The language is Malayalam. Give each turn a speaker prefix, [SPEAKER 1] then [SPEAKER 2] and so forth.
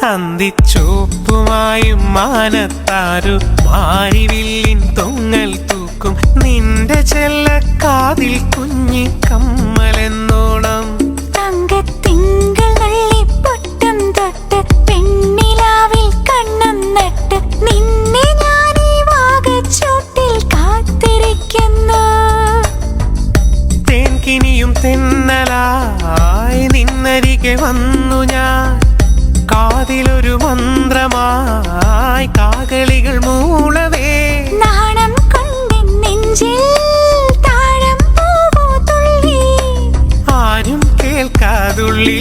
[SPEAKER 1] അന്തിച്ചോപ്പുമായും മാനത്താരു മാരിവില്ലിൻ തൊങ്ങൽ തൂക്കും നിന്റെ ചെല്ലക്കാതിൽ കുഞ്ഞി കമ്മലെന്നോണം
[SPEAKER 2] തങ്കത്തിങ്കൾ നുള്ളിപ്പൊട്ടും തൊട്ട് പെണ്ണിലാവിൽ കണ്ണം നട്ട് നിന്നെ ഞാൻ ഈ വാകച്ചോട്ടിൽ കാത്തിരിക്കുന്നു.
[SPEAKER 1] തേൻകിനിയും തെന്നലായി നിന്നരികെ വന്നു ഞാൻ കാതിലൊരു മന്ത്രമായി കാകളികൾ മൂളവേ
[SPEAKER 2] നാണം കൊണ്ട് നെഞ്ചിൽ താഴം പൂവോ തുള്ളി
[SPEAKER 1] ആരും കേൾക്കാതുള്ളി